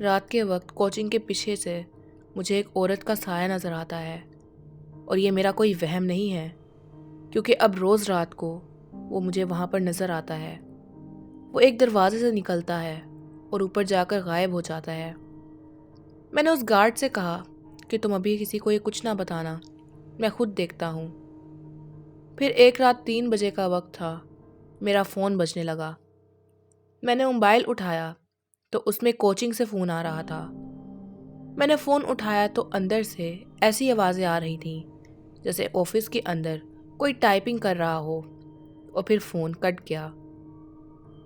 رات کے وقت کوچنگ کے پیچھے سے مجھے ایک عورت کا سایہ نظر آتا ہے، اور یہ میرا کوئی وہم نہیں ہے، کیونکہ اب روز رات کو وہ مجھے وہاں پر نظر آتا ہے۔ وہ ایک دروازے سے نکلتا ہے اور اوپر جا کر غائب ہو جاتا ہے۔ میں نے اس گارڈ سے کہا کہ تم ابھی کسی کو یہ کچھ نہ بتانا، میں خود دیکھتا ہوں۔ پھر ایک رات 3 بجے کا وقت تھا، میرا فون بجنے لگا۔ میں نے موبائل اٹھایا تو اس میں کوچنگ سے فون آ رہا تھا۔ میں نے فون اٹھایا تو اندر سے ایسی آوازیں آ رہی تھیں جیسے آفس کے اندر کوئی ٹائپنگ کر رہا ہو، اور پھر فون کٹ گیا۔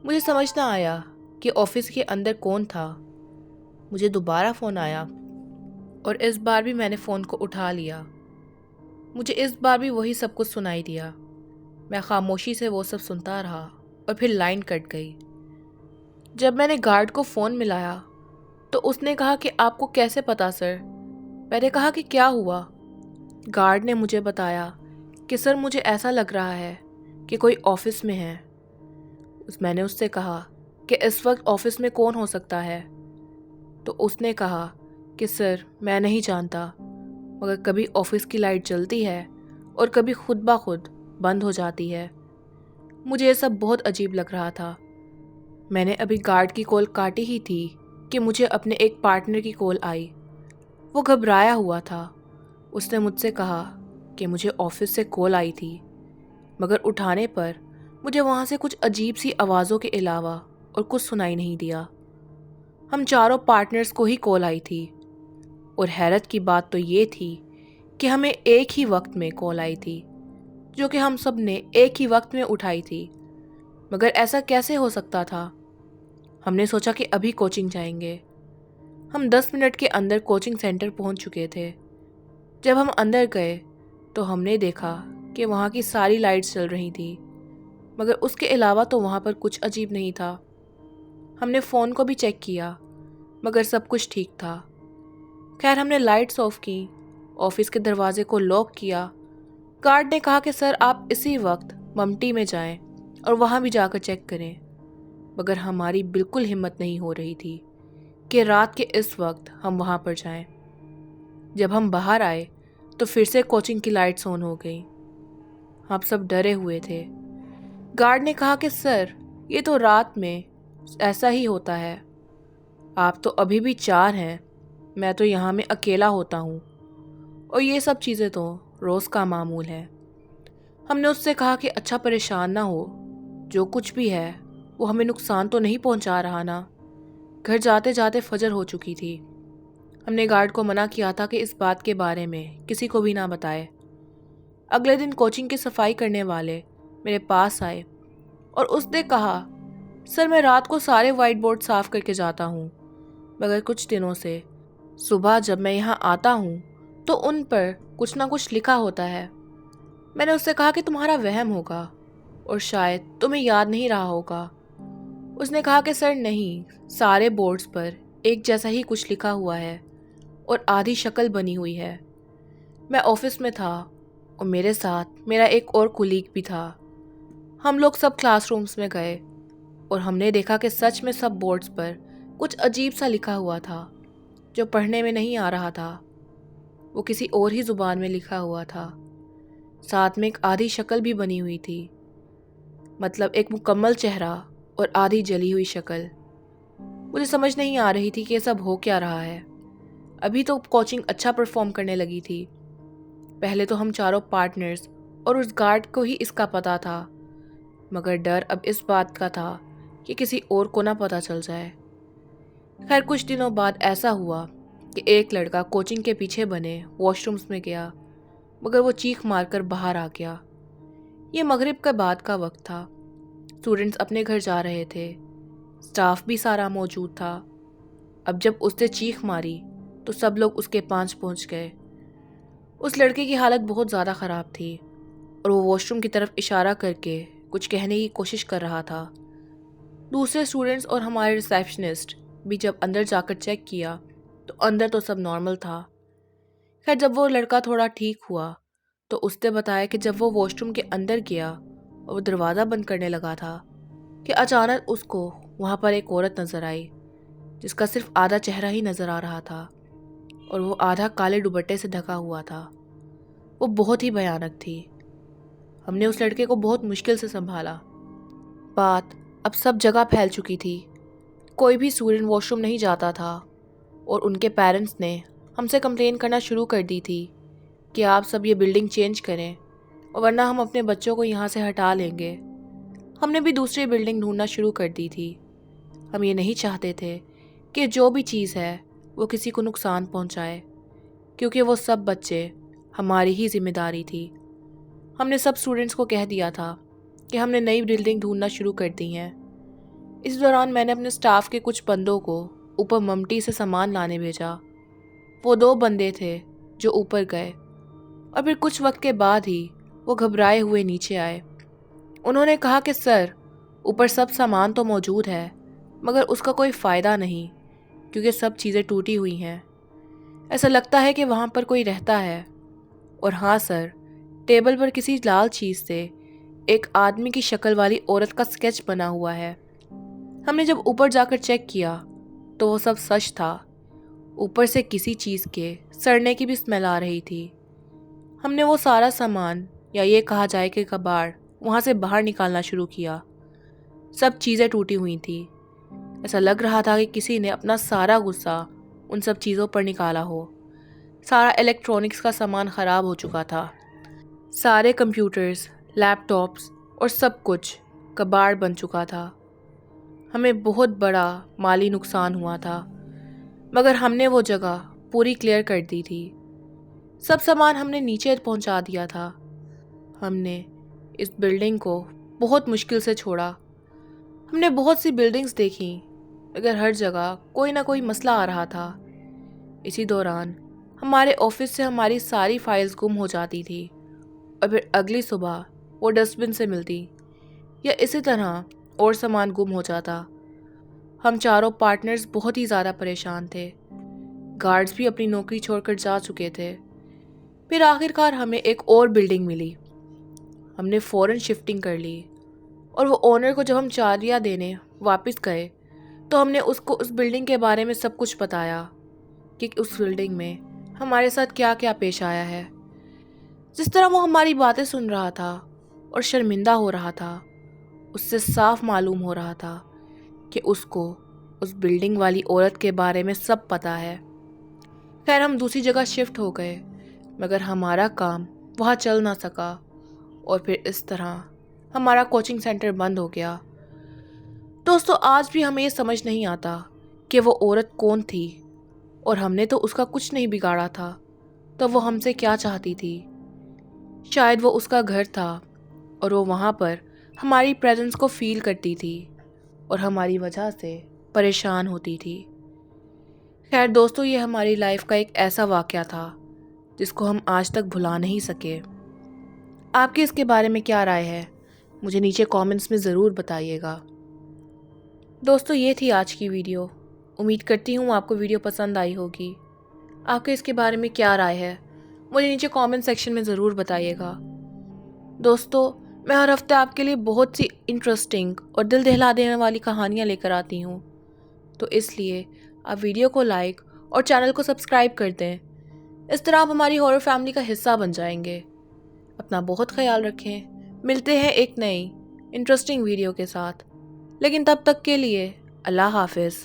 مجھے سمجھ نہ آیا کہ آفس کے اندر کون تھا۔ مجھے دوبارہ فون آیا اور اس بار بھی میں نے فون کو اٹھا لیا۔ مجھے اس بار بھی وہی سب کچھ سنائی دیا۔ میں خاموشی سے وہ سب سنتا رہا اور پھر لائن کٹ گئی۔ جب میں نے گارڈ کو فون ملایا تو اس نے کہا کہ آپ کو کیسے پتا سر؟ میں نے کہا کہ کیا ہوا؟ گارڈ نے مجھے بتایا کہ سر مجھے ایسا لگ رہا ہے کہ کوئی آفس میں ہے۔ میں نے اس سے کہا کہ اس وقت آفس میں کون ہو سکتا ہے؟ تو اس نے کہا کہ سر میں نہیں جانتا، مگر کبھی آفس کی لائٹ جلتی ہے اور کبھی خود بخود بند ہو جاتی ہے۔ مجھے یہ سب بہت عجیب لگ رہا تھا۔ میں نے ابھی گارڈ کی کال کاٹی ہی تھی کہ مجھے اپنے ایک پارٹنر کی کال آئی۔ وہ گھبرایا ہوا تھا۔ اس نے مجھ سے کہا کہ مجھے آفس سے کال آئی تھی، مگر اٹھانے پر مجھے وہاں سے کچھ عجیب سی آوازوں کے علاوہ اور کچھ سنائی نہیں دیا۔ ہم چاروں پارٹنرز کو ہی کال آئی تھی، اور حیرت کی بات تو یہ تھی کہ ہمیں ایک ہی وقت میں کال آئی تھی، جو کہ ہم سب نے ایک ہی وقت میں اٹھائی تھی۔ مگر ایسا کیسے ہو سکتا تھا؟ ہم نے سوچا کہ ابھی کوچنگ جائیں گے۔ ہم 10 منٹ کے اندر کوچنگ سینٹر پہنچ چکے تھے۔ جب ہم اندر گئے تو ہم نے دیکھا کہ وہاں کی ساری لائٹس چل رہی تھی، مگر اس کے علاوہ تو وہاں پر کچھ عجیب نہیں تھا۔ ہم نے فون کو بھی چیک کیا، مگر سب کچھ ٹھیک تھا۔ خیر ہم نے لائٹس آف کی، آفس کے دروازے کو لاک کیا۔ گارڈ نے کہا کہ سر آپ اسی وقت ممٹی میں جائیں اور وہاں بھی جا کر چیک کریں، مگر ہماری بالکل ہمت نہیں ہو رہی تھی کہ رات کے اس وقت ہم وہاں پر جائیں۔ جب ہم باہر آئے تو پھر سے کوچنگ کی لائٹس آن ہو گئی۔ ہم سب ڈرے ہوئے تھے۔ گارڈ نے کہا کہ سر یہ تو رات میں ایسا ہی ہوتا ہے، آپ تو ابھی بھی 4 ہیں، میں تو یہاں میں اکیلا ہوتا ہوں، اور یہ سب چیزیں تو روز کا معمول ہے۔ ہم نے اس سے کہا کہ اچھا پریشان نہ ہو، جو کچھ بھی ہے وہ ہمیں نقصان تو نہیں پہنچا رہا نا؟ گھر جاتے جاتے فجر ہو چکی تھی۔ ہم نے گارڈ کو منع کیا تھا کہ اس بات کے بارے میں کسی کو بھی نہ بتائے۔ اگلے دن کوچنگ کی صفائی کرنے والے میرے پاس آئے اور اس نے کہا سر میں رات کو سارے وائٹ بورڈ صاف کر کے جاتا ہوں، مگر کچھ دنوں سے صبح جب میں یہاں آتا ہوں تو ان پر کچھ نہ کچھ لکھا ہوتا ہے۔ میں نے اس سے کہا کہ تمہارا وہم ہوگا اور شاید تمہیں یاد نہیں رہا ہوگا۔ اس نے کہا کہ سر نہیں، سارے بورڈز پر ایک جیسا ہی کچھ لکھا ہوا ہے اور آدھی شکل بنی ہوئی ہے۔ میں آفس میں تھا اور میرے ساتھ میرا ایک اور کولیگ بھی تھا۔ ہم لوگ سب کلاس رومز میں گئے اور ہم نے دیکھا کہ سچ میں سب بورڈز پر کچھ عجیب سا لکھا ہوا تھا جو پڑھنے میں نہیں آ رہا تھا۔ وہ کسی اور ہی زبان میں لکھا ہوا تھا، ساتھ میں ایک آدھی شکل بھی بنی ہوئی تھی، مطلب ایک مکمل چہرہ اور آدھی جلی ہوئی شکل۔ مجھے سمجھ نہیں آ رہی تھی کہ یہ سب ہو کیا رہا ہے۔ ابھی تو کوچنگ اچھا پرفارم کرنے لگی تھی۔ پہلے تو ہم چاروں پارٹنرز اور اس گارڈ کو ہی اس کا پتہ تھا، مگر ڈر اب اس بات کا تھا کہ کسی اور کو نہ پتہ چل جائے۔ خیر کچھ دنوں بعد ایسا ہوا کہ ایک لڑکا کوچنگ کے پیچھے بنے واش رومز میں گیا، مگر وہ چیخ مار کر باہر آ گیا۔ یہ مغرب کے بعد کا وقت تھا، اسٹوڈنٹس اپنے گھر جا رہے تھے، اسٹاف بھی سارا موجود تھا۔ اب جب اس نے چیخ ماری تو سب لوگ اس کے پاس پہنچ گئے۔ اس لڑکے کی حالت بہت زیادہ خراب تھی اور وہ واش روم کی طرف اشارہ کر کے کچھ کہنے کی کوشش کر رہا تھا۔ دوسرے اسٹوڈنٹس اور ہمارے ریسیپشنسٹ بھی جب اندر جا کر چیک کیا تو اندر تو سب نارمل تھا۔ خیر جب وہ لڑکا تھوڑا ٹھیک ہوا تو اس نے بتایا کہ جب وہ واش روم کے اندر گیا اور وہ دروازہ بند کرنے لگا تھا کہ اچانک اس کو وہاں پر ایک عورت نظر آئی جس کا صرف آدھا چہرہ ہی نظر آ رہا تھا اور وہ آدھا کالے دوپٹے سے ڈھکا ہوا تھا۔ وہ بہت ہی بھیانک تھی۔ ہم نے اس لڑکے کو بہت مشکل سے سنبھالا۔ بات اب سب جگہ پھیل چکی تھی۔ کوئی بھی اسٹوڈنٹ واش روم نہیں جاتا تھا اور ان کے پیرنٹس نے ہم سے کمپلین کرنا شروع کر دی تھی کہ آپ سب یہ بلڈنگ چینج کریں اور ورنہ ہم اپنے بچوں کو یہاں سے ہٹا لیں گے۔ ہم نے بھی دوسری بلڈنگ ڈھونڈنا شروع کر دی تھی۔ ہم یہ نہیں چاہتے تھے کہ جو بھی چیز ہے وہ کسی کو نقصان پہنچائے، کیونکہ وہ سب بچے ہماری ہی ذمہ داری تھی۔ ہم نے سب اسٹوڈنٹس کو کہہ دیا تھا کہ ہم نے نئی بلڈنگ ڈھونڈنا شروع کر دی ہیں۔ اس دوران میں نے اپنے اسٹاف کے کچھ بندوں کو اوپر ممٹی سے سامان لانے بھیجا۔ وہ 2 بندے تھے جو اوپر گئے اور پھر کچھ وقت کے بعد ہی وہ گھبرائے ہوئے نیچے آئے۔ انہوں نے کہا کہ سر، اوپر سب سامان تو موجود ہے مگر اس کا کوئی فائدہ نہیں کیونکہ سب چیزیں ٹوٹی ہوئی ہیں۔ ایسا لگتا ہے کہ وہاں پر کوئی رہتا ہے۔ اور ہاں سر، ٹیبل پر کسی لال چیز سے ایک آدمی کی شکل والی عورت کا اسکیچ بنا ہوا ہے۔ ہم نے جب اوپر جا کر چیک کیا تو وہ سب سچ تھا۔ اوپر سے کسی چیز کے سڑنے کی بھی اسمیل آ رہی تھی۔ ہم نے وہ سارا سامان، یا یہ کہا جائے کہ کباڑ، وہاں سے باہر نکالنا شروع کیا۔ سب چیزیں ٹوٹی ہوئی تھیں۔ ایسا لگ رہا تھا کہ کسی نے اپنا سارا غصہ ان سب چیزوں پر نکالا ہو۔ سارا الیکٹرانکس کا سامان خراب ہو چکا تھا۔ سارے کمپیوٹرز، لیپ ٹاپس اور سب کچھ کباڑ بن چکا تھا۔ ہمیں بہت بڑا مالی نقصان ہوا تھا، مگر ہم نے وہ جگہ پوری کلیئر کر دی تھی۔ سب سامان ہم نے نیچے پہنچا دیا تھا۔ ہم نے اس بلڈنگ کو بہت مشکل سے چھوڑا۔ ہم نے بہت سی بلڈنگز دیکھیں مگر ہر جگہ کوئی نہ کوئی مسئلہ آ رہا تھا۔ اسی دوران ہمارے آفس سے ہماری ساری فائلز گم ہو جاتی تھی اور پھر اگلی صبح وہ ڈسٹ بن سے ملتی، یا اسی طرح اور سامان گم ہو جاتا۔ ہم چاروں پارٹنرز بہت ہی زیادہ پریشان تھے۔ گارڈز بھی اپنی نوکری چھوڑ کر جا چکے تھے۔ پھر آخرکار ہمیں ایک اور بلڈنگ ملی۔ ہم نے فوراً شفٹنگ کر لی اور وہ اونر کو جب ہم چاریاں دینے واپس گئے تو ہم نے اس کو اس بلڈنگ کے بارے میں سب کچھ بتایا کہ اس بلڈنگ میں ہمارے ساتھ کیا کیا پیش آیا ہے۔ جس طرح وہ ہماری باتیں سن رہا تھا اور شرمندہ ہو رہا تھا، اس سے صاف معلوم ہو رہا تھا کہ اس کو اس بلڈنگ والی عورت کے بارے میں سب پتہ ہے۔ خیر، ہم دوسری جگہ شفٹ ہو گئے مگر ہمارا کام وہاں چل نہ سکا اور پھر اس طرح ہمارا کوچنگ سینٹر بند ہو گیا۔ دوستو، آج بھی ہمیں یہ سمجھ نہیں آتا کہ وہ عورت کون تھی، اور ہم نے تو اس کا کچھ نہیں بگاڑا تھا، تو وہ ہم سے کیا چاہتی تھی؟ شاید وہ اس کا گھر تھا اور وہ وہاں پر ہماری پریزنس کو فیل کرتی تھی اور ہماری وجہ سے پریشان ہوتی تھی۔ خیر دوستو، یہ ہماری لائف کا ایک ایسا واقعہ تھا جس کو ہم آج تک بھلا نہیں سکے۔ آپ کی اس کے بارے میں کیا رائے ہے؟ مجھے نیچے کامنٹس میں ضرور بتائیے گا۔ دوستو، یہ تھی آج کی ویڈیو۔ امید کرتی ہوں آپ کو ویڈیو پسند آئی ہوگی۔ آپ کے اس کے بارے میں کیا رائے ہے؟ مجھے نیچے کامنٹ سیکشن میں ضرور بتائیے گا۔ دوستو، میں ہر ہفتے آپ کے لیے بہت سی انٹرسٹنگ اور دل دہلا دینے والی کہانیاں لے کر آتی ہوں، تو اس لیے آپ ویڈیو کو لائک اور چینل کو سبسکرائب کر دیں۔ اس طرح آپ ہماری ہارر فیملی کا حصہ بن جائیں گے۔ اپنا بہت خیال رکھیں۔ ملتے ہیں ایک نئی انٹرسٹنگ ویڈیو کے ساتھ، لیکن تب تک کے لیے اللہ حافظ۔